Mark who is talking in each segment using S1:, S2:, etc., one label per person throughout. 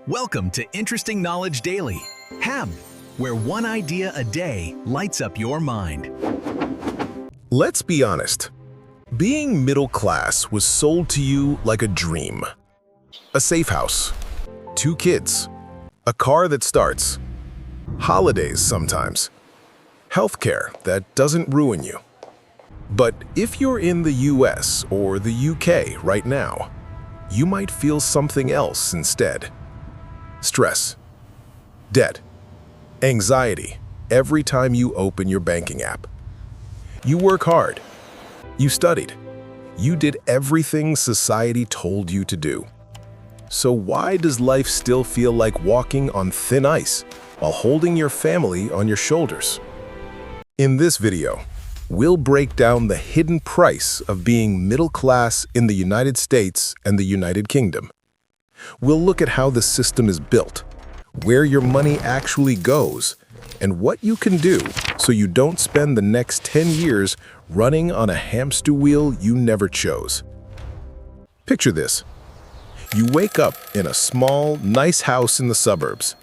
S1: Welcome to Interesting Knowledge Daily, HAM, where one idea a day lights up your mind.
S2: Let's be honest. Being middle class was sold to you like a dream. A safe house, 2 kids, a car that starts, holidays sometimes, healthcare that doesn't ruin you. But if you're in the US or the UK right now, you might feel something else instead. Stress, debt, anxiety every time you open your banking app. You work hard. You studied. You did everything society told you to do. So why does life still feel like walking on thin ice while holding your family on your shoulders? In this video, we'll break down the hidden price of being middle class in the United States and the United Kingdom. We'll look at how the system is built, where your money actually goes, and what you can do so you don't spend the next 10 years running on a hamster wheel you never chose. Picture this. You wake up in a small, nice house in the suburbs.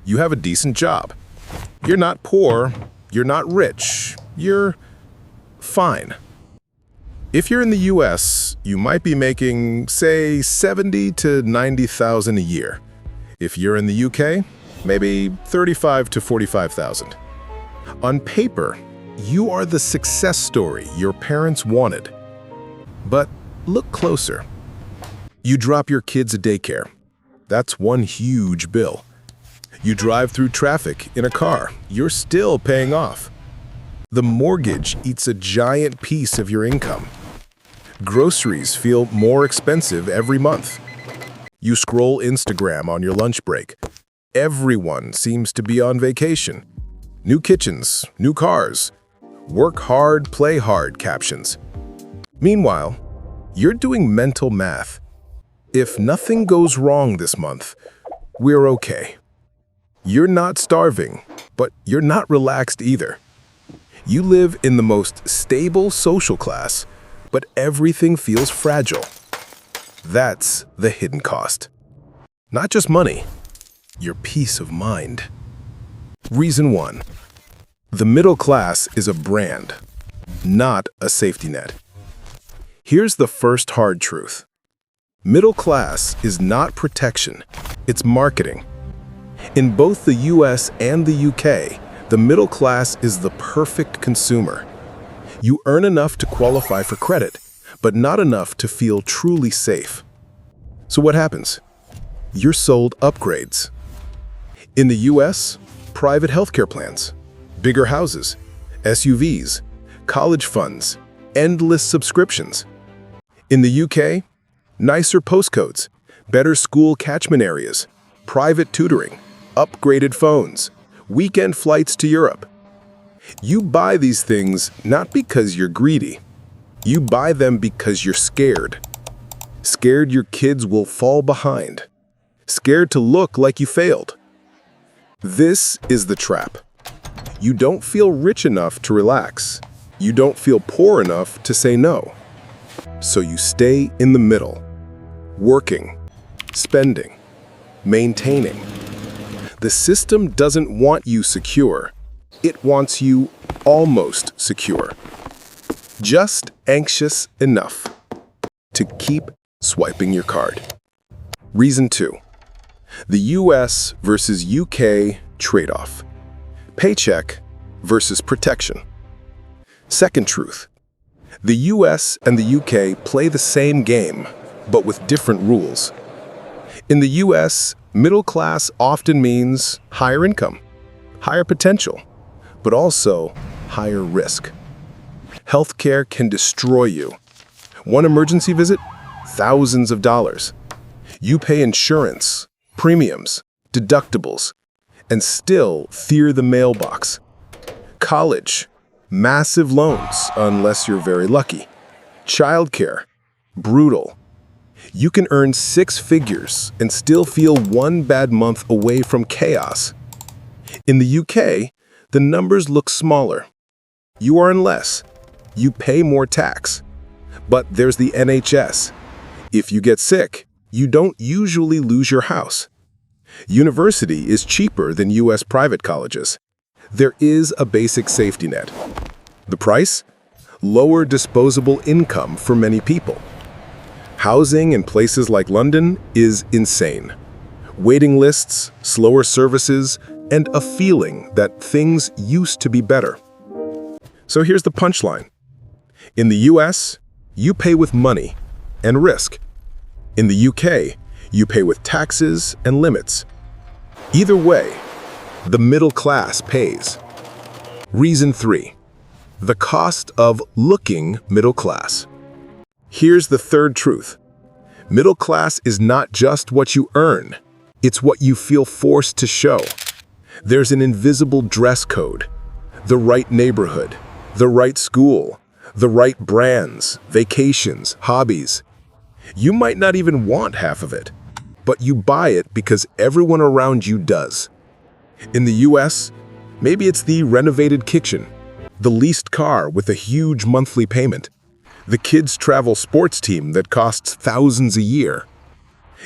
S2: You have a decent job. You're not poor, you're not rich, you're fine. If you're in the US, you might be making, say, 70 to 90,000 a year. If you're in the UK, maybe 35 to 45,000. On paper, you are the success story your parents wanted. But look closer. You drop your kids at daycare. That's one huge bill. You drive through traffic in a car. You're still paying off. The mortgage eats a giant piece of your income. Groceries feel more expensive every month. You scroll Instagram on your lunch break. Everyone seems to be on vacation. New kitchens, new cars. Work hard, play hard captions. Meanwhile, you're doing mental math. If nothing goes wrong this month, we're okay. You're not starving, but you're not relaxed either. You live in the most stable social class, but everything feels fragile. That's the hidden cost. Not just money, your peace of mind. Reason 1. The middle class is a brand, not a safety net. Here's the first hard truth. Middle class is not protection, it's marketing. In both the US and the UK, the middle class is the perfect consumer. You earn enough to qualify for credit, but not enough to feel truly safe. So what happens? You're sold upgrades. In the US, private healthcare plans, bigger houses, SUVs, college funds, endless subscriptions. In the UK, nicer postcodes, better school catchment areas, private tutoring, upgraded phones, weekend flights to Europe. You buy these things not because you're greedy. You buy them because you're scared. Scared your kids will fall behind. Scared to look like you failed. This is the trap. You don't feel rich enough to relax. You don't feel poor enough to say no. So you stay in the middle, working, spending, maintaining. The system doesn't want you secure. It wants you almost secure. Just anxious enough to keep swiping your card. Reason 2. The US versus UK trade-off. Paycheck versus protection. Second truth. The US and the UK play the same game, but with different rules. In the US, middle class often means higher income, higher potential, but also higher risk. Healthcare can destroy you. One emergency visit, thousands of dollars. You pay insurance, premiums, deductibles, and still fear the mailbox. College, massive loans unless you're very lucky. Childcare, brutal. You can earn 6 figures and still feel one bad month away from chaos. In the UK, the numbers look smaller. You earn less. You pay more tax. But there's the NHS. If you get sick, you don't usually lose your house. University is cheaper than U.S. private colleges. There is a basic safety net. The price? Lower disposable income for many people. Housing in places like London is insane. Waiting lists, slower services, and a feeling that things used to be better. So here's the punchline. In the US, you pay with money and risk. In the UK, you pay with taxes and limits. Either way, the middle class pays. Reason 3. The cost of looking middle class. Here's the third truth. Middle class is not just what you earn. It's what you feel forced to show. There's an invisible dress code. The right neighborhood, the right school, the right brands, vacations, hobbies. You might not even want half of it, but you buy it because everyone around you does. In the US, maybe it's the renovated kitchen, the leased car with a huge monthly payment, the kids' travel sports team that costs thousands a year.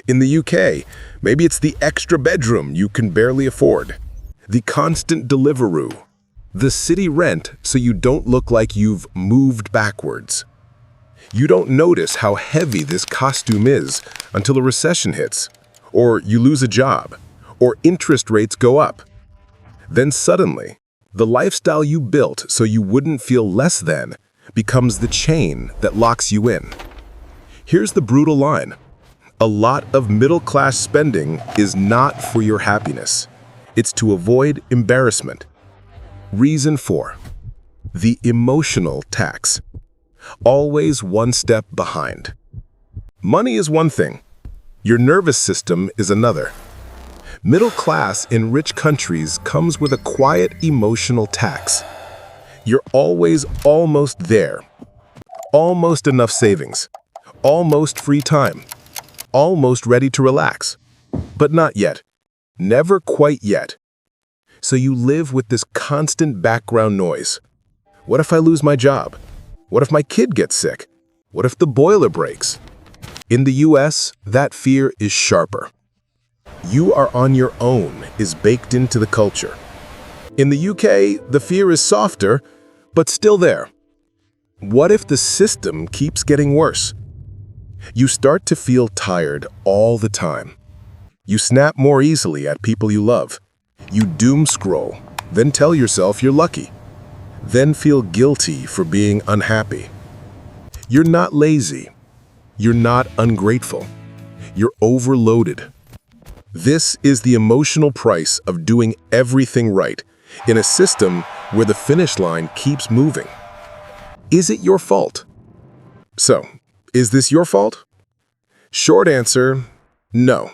S2: In the UK, maybe it's the extra bedroom you can barely afford, the constant Deliveroo, the city rent so you don't look like you've moved backwards. You don't notice how heavy this costume is until a recession hits, or you lose a job, or interest rates go up. Then suddenly, the lifestyle you built so you wouldn't feel less than becomes the chain that locks you in. Here's the brutal line. A lot of middle-class spending is not for your happiness. It's to avoid embarrassment. Reason 4. The emotional tax. Always one step behind. Money is one thing. Your nervous system is another. Middle class in rich countries comes with a quiet emotional tax. You're always almost there. Almost enough savings. Almost free time. Almost ready to relax. But not yet. Never quite yet. So you live with this constant background noise. What if I lose my job? What if my kid gets sick? What if the boiler breaks? In the US, that fear is sharper. You are on your own is baked into the culture. In the UK, the fear is softer, but still there. What if the system keeps getting worse? You start to feel tired all the time. You snap more easily at people you love. You doom scroll, then tell yourself you're lucky. Then feel guilty for being unhappy. You're not lazy. You're not ungrateful. You're overloaded. This is the emotional price of doing everything right in a system where the finish line keeps moving. Is it your fault? So, is this your fault? Short answer, no.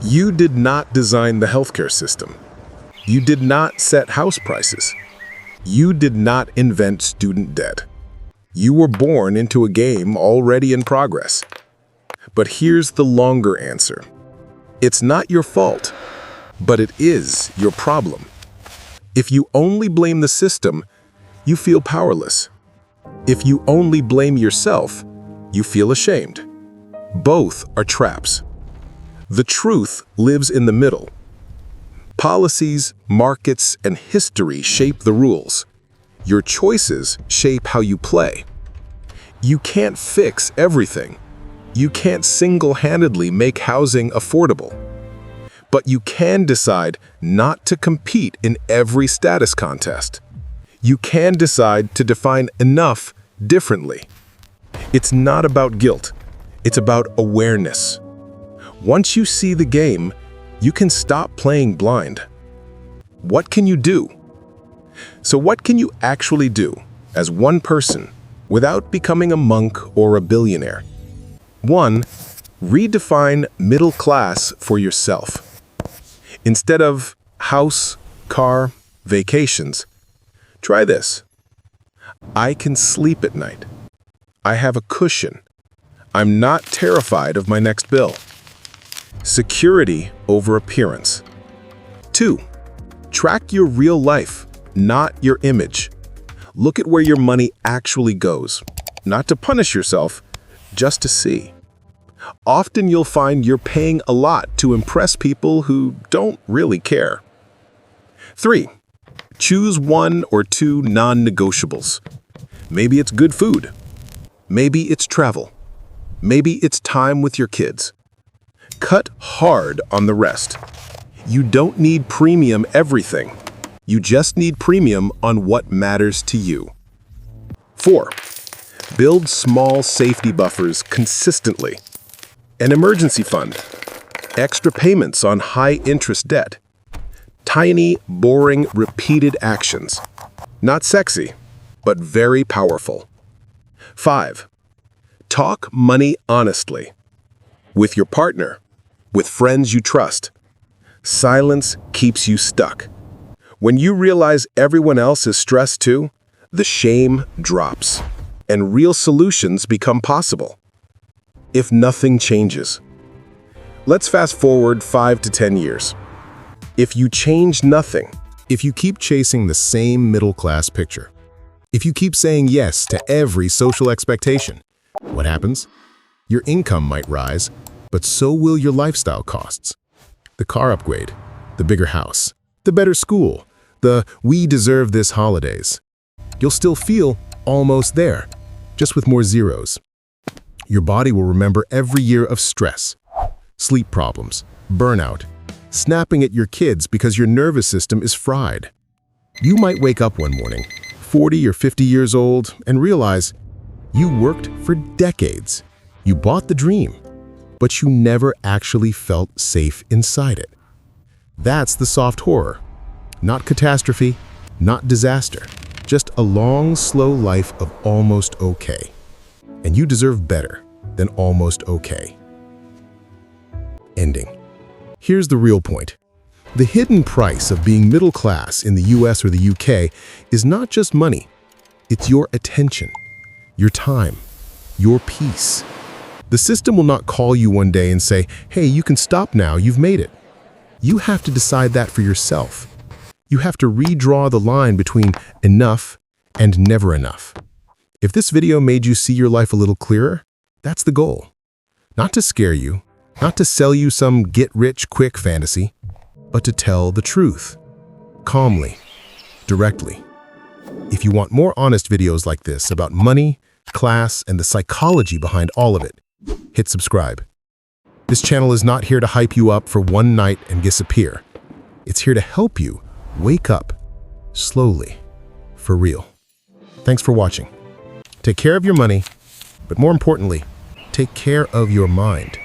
S2: You did not design the healthcare system. You did not set house prices. You did not invent student debt. You were born into a game already in progress. But here's the longer answer. It's not your fault, but it is your problem. If you only blame the system, you feel powerless. If you only blame yourself, you feel ashamed. Both are traps. The truth lives in the middle. Policies, markets, and history shape the rules. Your choices shape how you play. You can't fix everything. You can't single-handedly make housing affordable. But you can decide not to compete in every status contest. You can decide to define enough differently. It's not about guilt. It's about awareness. Once you see the game, you can stop playing blind. What can you do? So what can you actually do as one person without becoming a monk or a billionaire? 1. Redefine middle class for yourself. Instead of house, car, vacations, try this. I can sleep at night. I have a cushion. I'm not terrified of my next bill. Security over appearance. 2. Track your real life, not your image. Look at where your money actually goes, not to punish yourself, just to see. Often you'll find you're paying a lot to impress people who don't really care. 3. Choose 1 or 2 non-negotiables. Maybe it's good food. Maybe it's travel. Maybe it's time with your kids. Cut hard on the rest. You don't need premium everything. You just need premium on what matters to you. 4. Build small safety buffers consistently. An emergency fund. Extra payments on high-interest debt. Tiny, boring, repeated actions. Not sexy, but very powerful. 5. Talk money honestly. With your partner, with friends you trust. Silence keeps you stuck. When you realize everyone else is stressed too, the shame drops, and real solutions become possible. If nothing changes. Let's fast forward 5 to 10 years. If you change nothing, if you keep chasing the same middle-class picture, if you keep saying yes to every social expectation, what happens? Your income might rise, but so will your lifestyle costs. The car upgrade, the bigger house, the better school, the "we deserve this" holidays. You'll still feel almost there, just with more zeros. Your body will remember every year of stress, sleep problems, burnout, snapping at your kids because your nervous system is fried. You might wake up one morning, 40 or 50 years old, and realize you worked for decades. You bought the dream, but you never actually felt safe inside it. That's the soft horror. Not catastrophe, not disaster, just a long, slow life of almost okay. And you deserve better than almost okay. Ending. Here's the real point. The hidden price of being middle class in the US or the UK is not just money. It's your attention, your time, your peace. The system will not call you one day and say, "Hey, you can stop now, you've made it." You have to decide that for yourself. You have to redraw the line between enough and never enough. If this video made you see your life a little clearer, that's the goal. Not to scare you, not to sell you some get-rich-quick fantasy, but to tell the truth, calmly, directly. If you want more honest videos like this about money, class, and the psychology behind all of it, hit subscribe. This channel is not here to hype you up for one night and disappear. It's here to help you wake up, slowly, for real. Thanks for watching. Take care of your money, but more importantly, take care of your mind.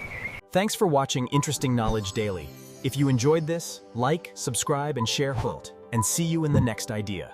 S3: Thanks for watching Interesting Knowledge Daily. If you enjoyed this, like, subscribe, and share Hult, and see you in the next idea.